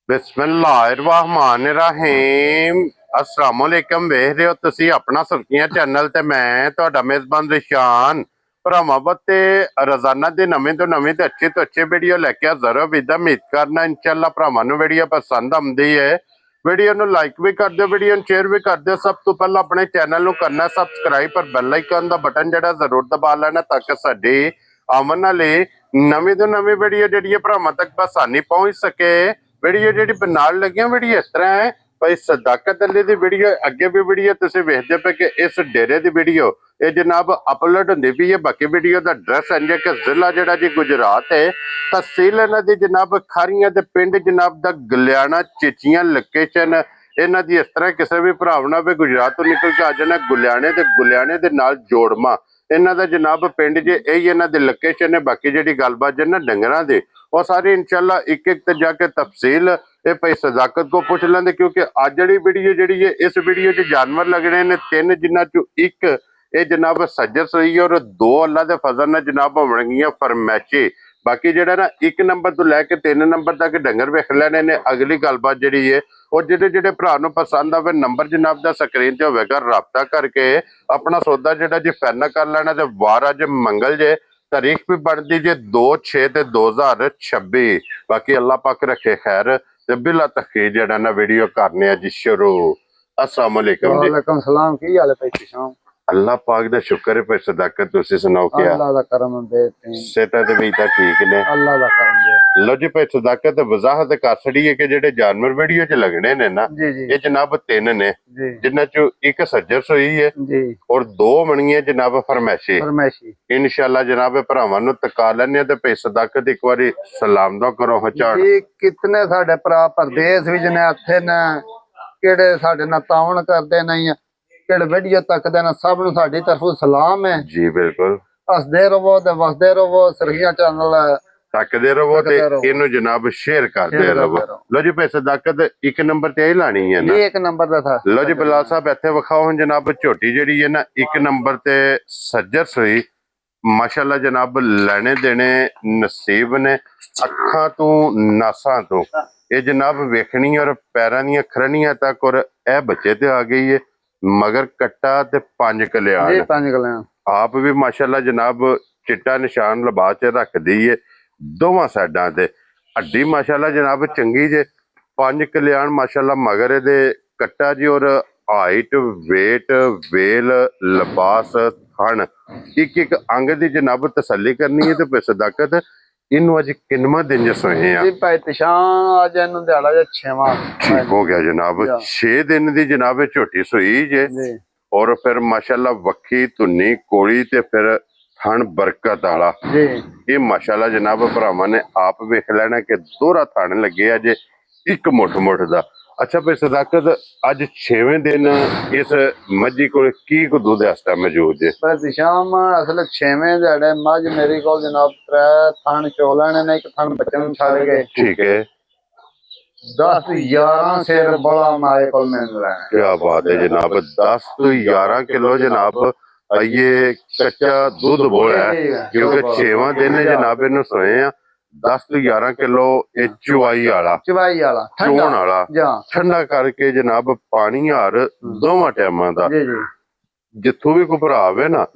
बिस्मिल्लाहिर्रहमानिर्रहीम अस्सलाम वालेकुम। वेख रहे हो तुसी अपना सुर्खियां चैनल ते मैं तुहाडा मेजबान रिशान भरावां ते रोजाना दी नवीं तो नवीं ते अच्छी वीडियो लेके हाज़र हो। विदा उम्मीद करना इंशाअल्लाह भरावां नूं वीडियो पसंद आउंदी है। वीडियो नूं लाइक भी कर दिओ, वीडियो नूं शेयर भी कर दिओ। सब तो पहला अपने चैनल नूं करना सबसक्राइब पर बेल आइकन दा बटन जिहड़ा जरूर दबा लेना ताकि साडी आउण वाली नवीं तो नवीं वीडियो जिहड़ी भरावां तक आसानी पहुंच सके। वीडियो जी बनाने लगे वीडियो इस तरह है भाई सदाकत अली की वीडियो अगे भी वीडियो तुम वेखते पे कि इस डेरे की वीडियो ये जनाब अपलोड होंगी पी है। बाकी वीडियो का एड्रैस है कि जिला जोड़ा जी गुजरात है, तहसील इन्हों की जनाब खारियां ते पिंड जनाब दा गुलियाना चीचियां लोकेशन इन्हों की इस तरह किसी भी भरावना भी गुजरात तो निकल के आ जाना गुलियाने के नाल जोड़मा इन्हों का जनाब पिंड जे यही इन्हों की लोकेशन है। बाकी जी गलबात है ना डंगर की वो सारी इंशाल्लाह एक एक जाके तफसील ये भाई सदाकत को पूछ लेंगे क्योंकि अज जी वीडियो जी है इस वीडियो च जानवर लगने ने तीन जिन्हों चो एक ये जनाब सज्जर सोई और दो अल्लाह के फजल ने जनाब होंगियां फरमैशी। बाकी जरा ना एक नंबर तो लैके 3 नंबर तक डंगर वेख लेने ने। अगली गलबात जी है और जेडे भरा पसंद आवे नंबर जनाब का स्क्रीन से होगा राबता करके अपना सौदा जोड़ा जी फाइनल कर लेना। तो वार अज मंगल जे तारीख भी बनती जे 2/6/2026। बाकी अल्लाह पाक रखे खैर ते बिला तखीर जड़ा ना वीडियो करने जी शुरू। अस्सलाम वालेकुम जी। वालेकुम सलाम। की हाल है भाई किसान? अल्लाह पाक दा शुक्र है भाई सदाकत तुसी सुनाओ क्या अल्लाह दा करम बेहतरीन सेहत ते भी ता ठीक ने। अल्लाह दा करम है। लो जी भाई सदाकत वजाहत कर छड़ी है कि जेडे जानवर वीडियो च लगने ने ना जी जी ये जनाब 3 ने जी जिन्हां चो एक सज्जर सोई है जी और 2 मणियां जनाब फरमैशी। फरमैशी इंशाल्लाह जनाब भरावां नूं तका लैने ते भाई सदाकत एक बारी सलाम दा करो हचाड़। जी कितने साडे भरा परदेस विच ने इत्थे ने केड़े साडे नाल तावन करदे नहीं केड़े वीडियो तकदे ने सब नूं साडी तरफों सलाम है। जी बिल्कुल हसदे रवो ते वसदे रवो। सरखियां चैनल तकदे रवो ते इनू जनाब शेयर करदे रवो। लो जी भाई सदाकत एक नंबर ते ही लानी है ना। जी एक नंबर दा था। लो जी बिलाल साहब इत्थे विखाओ हुण जनाब झोटी जिहड़ी है ना एक नंबर ते सज्जर सोई माशाल्लाह जनाब लेने देने नसीब ने अखां तो नासां तो ये जनाब वेखनी और पैरां दियां खरनियां तक और ए बच्चे ते आ गई है मगर कट्टा ते 5 कल्याण जी 5 कल्याण आप भी माशाल्लाह जनाब चिट्टा निशान लबा के रख दी है दोवां साइडां ते हड्डी माशाल्लाह जनाब चंगी जे 5 कल्याण माशाल्लाह मगर दे कट्टा जी और हाइट वेट वेल लिबास थन एक एक अंग की जनाब तसली करनी है। तो सदाकत इनू अज किनवा दिन सोए जी भाई पिछां अज इनू दिहाड़ा जे 6वां ठीक हो गया जनाब 6 दिन की जनाब झोटी सोई जे जी और फिर माशाल्लाह वक्खी धुनी कोली ते फिर थन बरकत आला जी ये माशाल्लाह जनाब भरावां ने आप वेख लेना कि दोहरा थन लगे अजे एक मुठ मुठ दा। अच्छा भाई सदाकत अज 6वें दिन इस मज्जी को की को दूध वास्ते मौजूद है? भाई शाम असल 6वें दिहाड़े मझ मेरी को जनाब 3 थन चोलने ने एक थन बच्चन छड़ गए। ठीक है 10-11 सिर बड़ा मारे को मिल रहा है। क्या बात है जनाब 10 तो 11 किलो जनाब ये कच्चा दूध बोला है क्योंकि 6वां दिन है जनाब इन सोए हैं 10 तो 11 किलो चुवाई आला चोण आला ठंडा करके जनाब पानी हार दोवां टाइमां दा जिथों भी कोई भरा आवे ना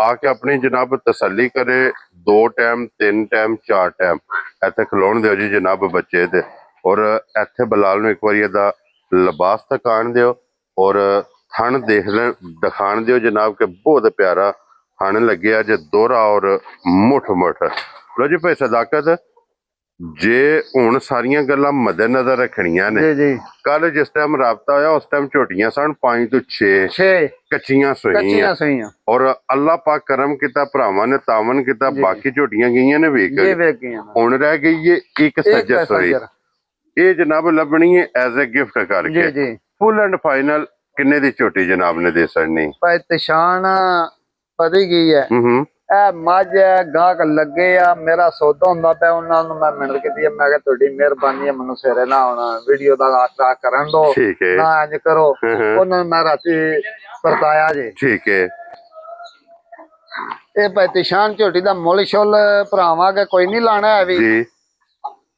आके अपनी जनाब तसली करे 2 टाइम 3 टाइम 4 टाइम इत्थे खलोण दिओ जी जनाब बच्चे ते और इत्थे बिलाल नूं एक बारी इहदा लिबास तकान दिओ और थन देख ले दिखाण दिओ जनाब के बहुत प्यारा थन लगे अज दोहरा और मुठ मुठ। लो जी भाई सदाकत जे हुण सारियां गल्लां मद्देनजर रखनियां ने कल जिस टाइम राबता होया उस टाइम झोटियां सन 5 तो 6 कच्चियां सोईयां और अल्लाह पाक करम किता भरावां ने तावन किता बाकी झोटियां गईयां ने वेख हुण रह गई है एक सज्जर सोई ये जनाब लभनी है एज ए गिफ्ट करके फुल एंड फाइनल किन्ने दी झोटी जनाब ने दे सकनी? भाई तशान पता की है ए मझ गाहक लगे आ मेरा सौदा हुंदा पे उन्हां नूं मैं मिल के दी मैं तुहाडी मेहरबानी है मैनूं सवेरे ना हुण वीडियो दा आसरा करन दो ना इंज करो उन्हां मैं राती परताया जी। ठीक है ए भाई तशान झोटी दा मुल शुल भरावां के कोई नहीं लाना है भी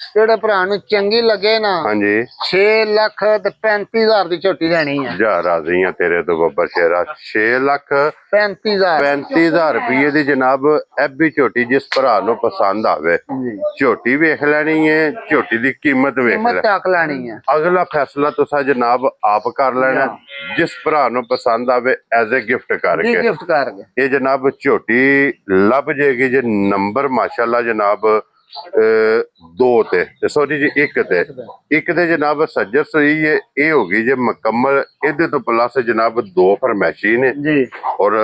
ਜਿਹੜੇ ਭਰਾ ਨੂੰ ਚੰਗੀ ਲੱਗੇ ਨਾ ਹਾਂਜੀ 6 ਲੱਖ ਤੇ 35,000 ਦੀ ਝੋਟੀ ਲੈਣੀ ਹੈ। ਜਾ ਰਾਜ਼ੀ ਆ ਤੇਰੇ ਤੋਂ ਬੱਬਰ ਸ਼ੇਰਾ 6 ਲੱਖ 35,000 35,000 ਰੁਪਏ ਦੀ ਜਨਾਬ ਇਹ ਵੀ ਝੋਟੀ ਜਿਸ ਭਰਾ ਨੂੰ ਪਸੰਦ ਆਵੇ ਜੀ ਝੋਟੀ ਵੇਖ ਲੈਣੀ ਹੈ ਝੋਟੀ ਦੀ ਕੀਮਤ ਵੇਖ ਕੀਮਤ ਲੈ ਤੱਕ ਲੈਣੀ ਹੈ। ਅਗਲਾ ਫੈਸਲਾ ਤੁਸੀਂ ਜਨਾਬ ਆਪ ਕਰ ਲੈਣਾ ਜਿਸ ਭਰਾ ਨੂੰ ਪਸੰਦ ਆਵੇ ਐਜ਼ ਅ ਗਿਫਟ ਜੀ ਕਰਕੇ ਗਿਫਟ ਕਰਕੇ ਇਹ ਜਨਾਬ ਝੋਟੀ ਲੱਭ ਜੇਗੀ ਜੇ ਨੰਬਰ ਮਾਸ਼ਾਅੱਲਾ ਜਨਾਬ ਦੋ ਤੇ ਸੋਰੀ ਜੀ ਇੱਕ ਤੇ ਜਨਾਬ ਸੱਜਰ ਸਹੀ ਹੈ ਇਹ ਹੋ ਗਈ ਜੇ ਮੁਕੰਮਲ ਇਹਦੇ ਤੋਂ ਪਲੱਸ ਜਨਾਬ ਦੋ ਫਰਮੈਸ਼ੀ ਨੇ ਜੀ ਔਰ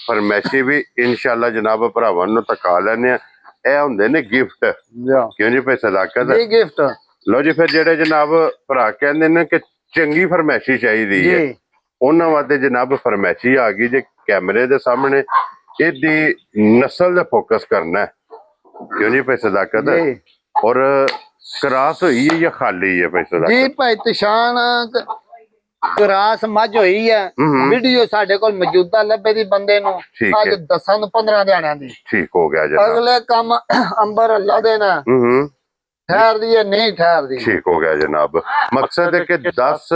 ਫਰਮੈਸ਼ੀ ਵੀ ਇਨਸ਼ਾਅੱਲਾ ਜਨਾਬ ਭਰਾਵਾਂ ਨੂੰ ਤਕਾ ਲੈਣੇ ਆ ਇਹ ਹੁੰਦੇ ਨੇ ਗਿਫਟ ਕਿਉਂ ਜੀ ਭਾਈ ਸਦਾਕਤ ਜੀ ਗਿਫਟ ਲੋ ਜੀ ਫਿਰ ਜਿਹੜੇ ਜਨਾਬ ਭਰਾ ਕਹਿੰਦੇ ਨੇ ਕਿ ਚੰਗੀ ਫਰਮੈਸ਼ੀ ਚਾਹੀਦੀ ਹੈ ਜੀ ਉਹਨਾਂ ਵਾਸਤੇ ਜਨਾਬ ਫਰਮੈਸ਼ੀ ਆ ਗਈ ਜੇ ਕੈਮਰੇ ਦੇ ਸਾਹਮਣੇ ਇਹਦੀ ਨਸਲ ਦਾ ਫੋਕਸ ਕਰਨਾ ਹੈ ਕਿਉਂ ਜੀ ਭਾਈ ਸਦਾਕਤ ਜੀ ਔਰ ਕਰਾਸ ਹੋਈ ਹੈ ਜਾਂ ਖਾਲੀ ਹੈ ਭਾਈ ਜੀ ਸਦਾਕਤ ਭਾਈ ਤਸ਼ਾਨ ਕਰਾਸ ਮੱਝ ਹੋਈ ਹੈ। ਵੀਡੀਓ ਸਾਡੇ ਕੋਲ ਮੌਜੂਦਾ ਲੱਭੇ ਦੀ ਬੰਦੇ ਨੂੰ ਠੀਕ ਅੱਜ ਹੈ 10 ਨੂੰ 15 ਦਿਹਾੜਿਆਂ ਦੀ ਠੀਕ ਹੋ ਗਿਆ ਜਨਾਬ ਅਗਲੇ ਕੰਮ ਅੰਬਰ ਅੱਲਾ ਦੇਣਾ ਹੂੰ ਠਹਿਰਦੀ ਹੈ ਨਹੀਂ ਠਹਿਰਦੀ ਠੀਕ ਹੋ ਗਿਆ ਜਨਾਬ ਮਕਸਦ ਹੈ ਕਿ 10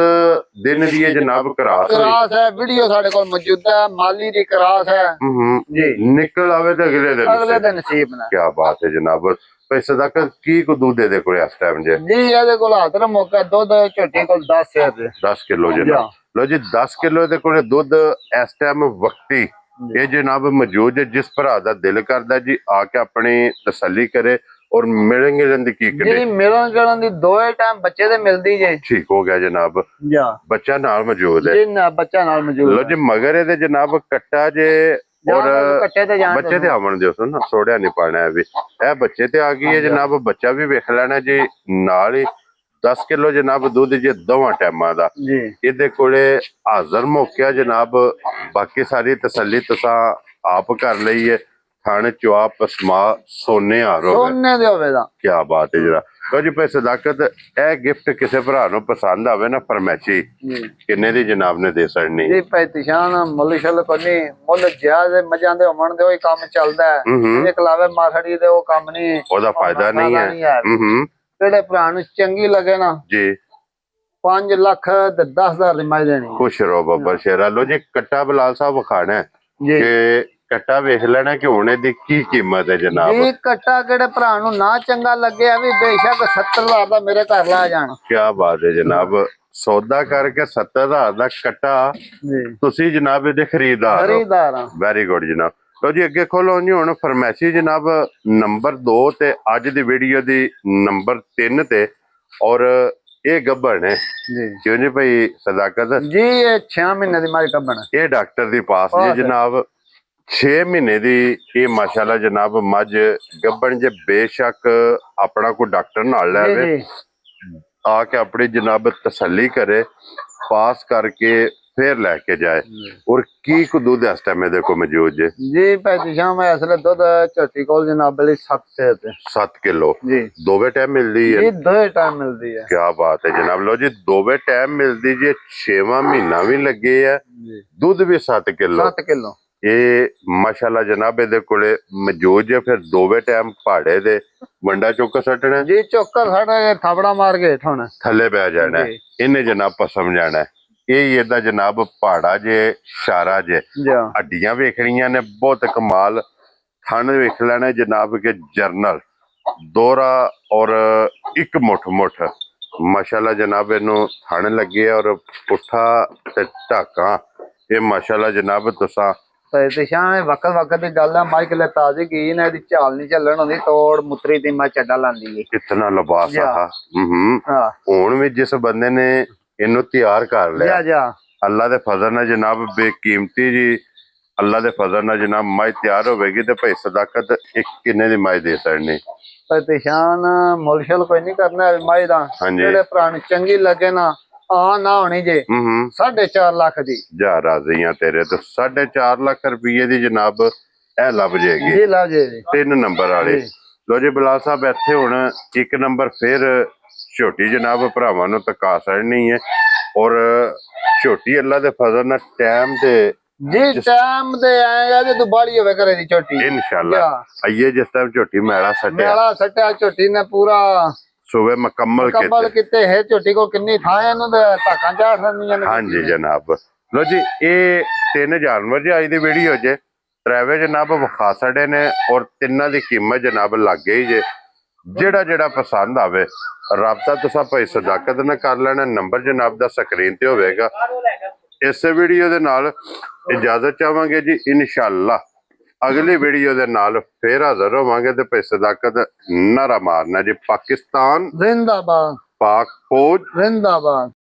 ਦਿਨ ਦੀ ਇਹ ਜਨਾਬ ਕਰਾਸ ਹੋਈ ਕਰਾਸ ਹੈ ਵੀਡੀਓ ਸਾਡੇ ਕੋਲ ਮੌਜੂਦਾ ਹੈ ਮਾਲੀ ਦੀ ਕਰਾਸ ਹੈ ਹੂੰ ਜੀ ਨਿਕਲ ਆਵੇ ਤੇ ਅਗਲੇ ਦਿਨ ਨਸੀਬ ਨਾਲ ਕੀ ਬਾਤ ਹੈ ਜਨਾਬ ਭਾਈ ਸਦਾਕਤ ਕੀ ਕੋ ਦੁੱਧ ਦੇ ਕੋਲ ਇਸ ਟਾਈਮ ਜੇ ਜੀ ਇਹਦੇ ਕੋਲ ਹਾਜ਼ਰ ਮੌਕਾ ਦੁੱਧ ਝੋਟੀ ਕੋਲ 10 ਹੈ 10 ਕਿਲੋ ਜਨਾਬ ਲੋ ਜੀ 10 ਕਿਲੋ ਦੇ ਕੋਲ ਦੁੱਧ ਇਸ ਟਾਈਮ ਵਕਤੀ ਇਹ ਜਨਾਬ ਮੌਜੂਦ ਹੈ ਜਿਸ ਭਰਾ ਦਾ ਦਿਲ ਕਰਦਾ ਜੀ ਆ ਕੇ ਆਪਣੀ ਤਸੱਲੀ ਕਰੇ ਔਰ ਮਿਲਣਗੇ ਦੀ ਕੀ ਜੀ ਕਰੇ ਮਿਲਣ ਜਲਣ ਦੀ ਦੋਏ ਟਾਈਮ ਬੱਚੇ ਤੇ ਮਿਲਦੀ ਜੇ ਠੀਕ ਹੋ ਗਿਆ ਜਨਾਬ ਜਾ ਬੱਚਾ ਨਾਲ ਮੌਜੂਦ ਹੈ ਜੀ ਨਾ ਬੱਚਾ ਨਾਲ ਮੌਜੂਦ ਲੋ ਜੀ ਮਗਰ ਇਹਦੇ ਜਨਾਬ ਕੱਟਾ ਜੇ ਔਰ ਕੱਟੇ ਤੇ ਜਾਣ ਬੱਚੇ ਤੇ ਆਵਣ ਦਿਓ ਸੁਣ ਸੋੜਿਆ ਨਹੀਂ ਪਾਣਾ ਹੈ ਵੀ ਇਹ ਬੱਚੇ ਤੇ ਆ ਗਈ ਹੈ ਜਨਾਬ ਬੱਚਾ ਵੀ ਵੇਖ ਲੈਣਾ ਜੀ ਨਾਲ ਹੀ 10 ਕਿਲੋ ਜਨਾਬ ਦੁੱਧ ਜੇ ਦੋਵਾਂ ਟਾਈਮਾਂ ਦਾ ਜੀ ਇਹਦੇ ਕੋਲੇ ਹਾਜ਼ਰ ਮੌਕਿਆ ਜਨਾਬ ਬਾਕੀ ਸਾਰੀ ਤਸੱਲੀ ਤੁਸੀਂ ਆਪ ਕਰ ਲਈ ਹੈ ਥਣ ਚੁਆ ਪਸਮਾ ਸੋਨੇ ਹਾਰੋ ਸੋਨੇ ਦੇ ਹੋਵੇਗਾ ਕੀ ਬਾਤ ਹੈ ਜਰਾ ਲੋ ਜੀ ਭਾਈ ਸਦਾਕਤ ਇਹ ਗਿਫਟ ਕਿਸੇ ਭਰਾ ਨੂੰ ਪਸੰਦ ਆਵੇ ਨਾ ਫਰਮੈਸ਼ੀ ਜੀ ਕਿੰਨੇ ਦੀ ਜਨਾਬ ਨੇ ਦੇ ਸੜਨੀ ਜੀ ਪੈਤਿਸ਼ਾਨ ਮੁੱਲ ਕੋ ਨਹੀਂ ਮੁੱਲ ਜਿਆਦ ਮਜਾਂ ਦੇ ਹੋਣ ਦੇ ਉਹ ਕੰਮ ਚੱਲਦਾ ਹੈ ਇਹ ਕਲਾਵੇ ਮਾਸੜੀ ਦੇ ਉਹ ਕੰਮ ਨਹੀਂ ਉਹਦਾ ਫਾਇਦਾ ਨਹੀਂ ਹੈ ਜਿਹੜੇ ਭਰਾ ਨੂੰ ਚੰਗੀ ਲੱਗੇ ਨਾ ਜੀ 5 ਲੱਖ ਤੇ 10,000 ਦੀ ਮਾਈ ਦੇਣੀ ਖੁਸ਼ ਰਹੋ ਬੱਬਰ ਸ਼ੇਰਾ ਲੋ ਜੀ ਕੱਟਾ ਬਲਾਲ ਸਾਹਿਬ ਵਿਖਾਣਾ ਜੀ ਕਿ ਕੱਟਾ ਵੇਖ ਲੈਣਾ ਕਿ ਹੁਣ ਇਹਦੀ ਕੀ ਕੀਮਤ ਹੈ ਜਨਾਬ ਇਹ ਕੱਟਾ ਕਿਹੜੇ ਭਰਾ ਨੂੰ ਨਾ ਚੰਗਾ ਲੱਗਿਆ ਵੀ ਬੇਸ਼ੱਕ 70,000 ਦਾ ਮੇਰੇ ਘਰ ਲਾ ਜਾਣ ਕੀ ਬਾਤ ਹੈ ਜਨਾਬ ਸੌਦਾ ਕਰਕੇ 70,000 ਦਾ ਕੱਟਾ ਜੀ ਤੁਸੀਂ ਜਨਾਬ ਇਹਦੇ ਖਰੀਦਦਾਰ ਖਰੀਦਦਾਰ ਆ ਵੈਰੀ ਗੁੱਡ ਜਨਾਬ ਲੋ ਜੀ ਅੱਗੇ ਖੋਲੋ ਜੀ ਹੁਣ ਫਰਮੈਸ਼ੀ ਜਨਾਬ ਨੰਬਰ 2 ਤੇ ਅੱਜ ਦੀ ਵੀਡੀਓ ਦੀ ਨੰਬਰ 3 ਤੇ ਔਰ ਇਹ ਗੱਭਣ ਹੈ ਜੀ ਕਿਉਂ ਜੀ ਭਾਈ ਸਦਾਕਤ ਜੀ ਇਹ 6 ਮਹੀਨੇ ਦੀ ਮਾਰੀ ਗੱਭਣ ਇਹ ਡਾਕਟਰ ਦੀ ਪਾਸ ਜੀ ਜਨਾਬ 6 ਮਹੀਨੇ ਦੀ ਇਹ ਮਾਸ਼ਾਅੱਲਾ ਜਨਾਬ ਮੱਝ ਗੱਭਣ ਜੇ ਬੇਸ਼ੱਕ ਆਪਣਾ ਕੋਈ ਡਾਕਟਰ ਨਾਲ ਲੈ ਆਵੇ ਆ ਕੇ ਆਪਣੀ ਜਨਾਬ ਤਸੱਲੀ ਕਰੇ ਪਾਸ ਕਰਕੇ ਫਿਰ ਲੈ ਕੇ ਜਾਏ ਔਰ ਕੀ ਕੁ ਦੁੱਧ ਇਸ ਟਾਈਮ ਇਹਦੇ ਕੋਲ ਮੌਜੂਦ ਜੇ ਜੀ ਪੈਤੀ ਸ਼ਾਮ ਅਸਲੇ ਦੁੱਧ ਝੋਟੀ ਕੋਲ ਜਨਾਬ ਲਈ 7 ਸੇ ਤੇ 7 ਕਿਲੋ ਜੀ ਦੋਵੇਂ ਟਾਈਮ ਮਿਲਦੀ ਹੈ ਇਹ ਦੋਏ ਟਾਈਮ ਮਿਲਦੀ ਹੈ ਕੀ ਬਾਤ ਹੈ ਜਨਾਬ ਲੋ ਜੀ ਦੋਵੇਂ ਟਾਈਮ ਮਿਲਦੀ ਜੀ 6ਵਾਂ ਮਹੀਨਾ ਵੀ ਲੱਗੇ ਆ ਜੀ ਦੁੱਧ ਵੀ 7 ਕਿਲੋ 7 ਕਿਲੋ ਇਹ ਮਾਸ਼ਾਅੱਲਾ ਜਨਾਬ ਇਹਦੇ ਕੋਲੇ ਮੌਜੂਦ ਜੇ ਫਿਰ ਦੋਵੇਂ ਟਾਈਮ ਪਹਾੜੇ ਦੇ ਵੰਡਾ ਚੁੱਕ ਸੱਟਣਾ ਜੀ ਚੋਕਰ ਸਾਡੇ ਥਾਪੜਾ ਮਾਰ ਕੇ ਹੁਣ ਥੱਲੇ ਬਹਿ ਜਾਣਾ ਇਹਨੇ ਜਨਾਬ ਪਸਮ ਜਾਣਾ ਇਹ ਇਹਦਾ ਜਨਾਬ ਪਹਾੜਾ ਜੇ ਇਸ਼ਾਰਾ ਜੇ ਜਾ ਹੱਡੀਆਂ ਵੇਖਣੀਆਂ ਨੇ ਬਹੁਤ ਕਮਾਲ ਥਣ ਵੇਖ ਲੈਣਾ ਜਨਾਬ ਕਿ ਜਰਨਲ ਦੋਹਰਾ ਔਰ ਇੱਕ ਮੁੱਠ ਮਾਸ਼ਾਅੱਲਾ ਜਨਾਬ ਇਹਨੂੰ ਥਣ ਲੱਗੇ ਔਰ ਪੁੱਠਾ ਤੇ ਢਾਕਾਂ ਇਹ ਮਾਸ਼ਾਅੱਲਾ ਜਨਾਬ ਤੁਸਾਂ ਤੇ ਸ਼ਾਮ ਵਕਤ ਦੀ ਗੱਲ ਹੈ ਮਾਈਕ ਲੈ ਤਾਜ਼ੀ ਗਈ ਨਾ ਇਹਦੀ ਚਾਲ ਨਹੀਂ ਚੱਲਣ ਹੁੰਦੀ ਤੋੜ ਮੁੱਤਰੀ ਦੀ ਮੈਂ ਚੱਡਾ ਲਾਂਦੀ ਏ ਕਿਤਨਾ ਲਿਬਾਸ ਆ ਹਾਂ ਹੁਣ ਵੀ ਜਿਸ ਬੰਦੇ ਨੇ ਇਹਨੂੰ ਤਿਆਰ ਕਰ ਲਿਆ ਜਾ ਅੱਲਾ ਦੇ ਫਜ਼ਲ ਨਾਲ ਜਨਾਬ ਬੇਕੀਮਤੀ ਜੀ ਅੱਲਾ ਦੇ ਫਜ਼ਲ ਨਾਲ ਜਨਾਬ ਮਾਈ ਤਿਆਰ ਹੋਵੇਗੀ ਤੇ ਭਾਈ ਸਦਾਕਤ ਇੱਕ ਕਿੰਨੇ ਦੀ ਮਾਈ ਦੇ ਸੜਨੀ ਤੇ ਸ਼ਾਨ ਮੁਲਸ਼ਲ ਕੋਈ ਨਹੀਂ ਕਰਨਾ ਮਾਈ ਦਾ ਜਿਹੜੇ ਭਰਾ ਨੂੰ ਚੰਗੀ ਲੱਗੇ ਨਾ ਨਾ ਹੋਣੀ ਜੇ 4.5 ਲੱਖ ਦੀ ਜਾ ਰਾਜ਼ੀਆਂ ਤੇਰੇ ਤੋਂ 4.5 ਲੱਖ ਰੁਪਏ ਦੀ ਜਨਾਬ ਇਹ ਲੱਭ ਜਾਏਗੀ ਜੀ ਲੱਭ ਜੇ 3 ਨੰਬਰ ਵਾਲੇ ਲੋ ਜੀ ਬਲਾਲ ਸਾਹਿਬ ਇੱਥੇ ਹੁਣ 1 ਨੰਬਰ ਫਿਰ ਛੋਟੀ ਜਨਾਬ ਭਰਾਵਾਂ ਨੂੰ ਤਕਾ ਸੜਨੀ ਹੈ ਔਰ ਛੋਟੀ ਅੱਲਾ ਦੇ ਫਜ਼ਲ ਨਾਲ ਟਾਈਮ ਤੇ ਜੀ ਟਾਈਮ ਦੇ ਆਏਗਾ ਜੇ ਤੂੰ ਬਾੜੀ ਹੋਵੇ ਕਰੇ ਦੀ ਛੋਟੀ ਇਨਸ਼ਾਅੱਲਾ ਆਈਏ ਜਿਸ ਟਾਈਮ ਛੋਟੀ ਮੈਲਾ ਸੱਟਿਆ ਝੋਟੀ ਨੇ ਪੂਰਾ ਸੂਬੇ ਮੁਕੰਮਲ ਕਬਲ ਕੀਤੇ। ਕਿਤੇ ਹੈ ਝੋਟੀ ਕੋ ਕਿੰਨੀ ਥਾਂ ਹੈ ਇਹਨੂੰ ਤੇ ਧਾਕਾਂ ਝਾੜ ਦਿੰਦੀਆਂ ਨੇ। ਹਾਂਜੀ ਜਨਾਬ। ਲੋ ਜੀ ਇਹ 3 ਜਾਨਵਰ ਜੀ ਅੱਜ ਦੀ ਵੀਡੀਓ 'ਚ ਡਰਾਈਵਰ ਜਨਾਬ ਵਿਖਾ ਛੱਡੇ ਨੇ ਔਰ ਤਿੰਨਾਂ ਦੀ ਕੀਮਤ ਜਨਾਬ ਲੱਗ ਗਈ ਜੇ। ਜਿਹੜਾ ਪਸੰਦ ਆਵੇ ਰਾਬਤਾ ਤੁਸੀਂ ਭਾਈ ਸਦਾਕਤ ਨਾਲ ਕਰ ਲੈਣਾ। ਨੰਬਰ ਜਨਾਬ ਦਾ ਸਕਰੀਨ ਤੇ ਹੋਵੇਗਾ। ਇਸੇ ਵੀਡੀਓ ਦੇ ਨਾਲ ਇਜਾਜ਼ਤ ਚਾਹਾਂਗੇ ਜੀ। ਇਨਸ਼ਾਅੱਲਾ ਅਗਲੀ ਵੀਡੀਓ ਦੇ ਨਾਲ ਫੇਰ ਹਾਜ਼ਰ ਹੋਵਾਂਗੇ ਤੇ ਭਾਈ ਸਦਾਕਤ ਨਾਰਾ ਮਾਰਨਾ ਜੀ। ਪਾਕਿਸਤਾਨ ਜ਼ਿੰਦਾਬਾਦ, ਪਾਕ ਫੌਜ ਜ਼ਿੰਦਾਬਾਦ।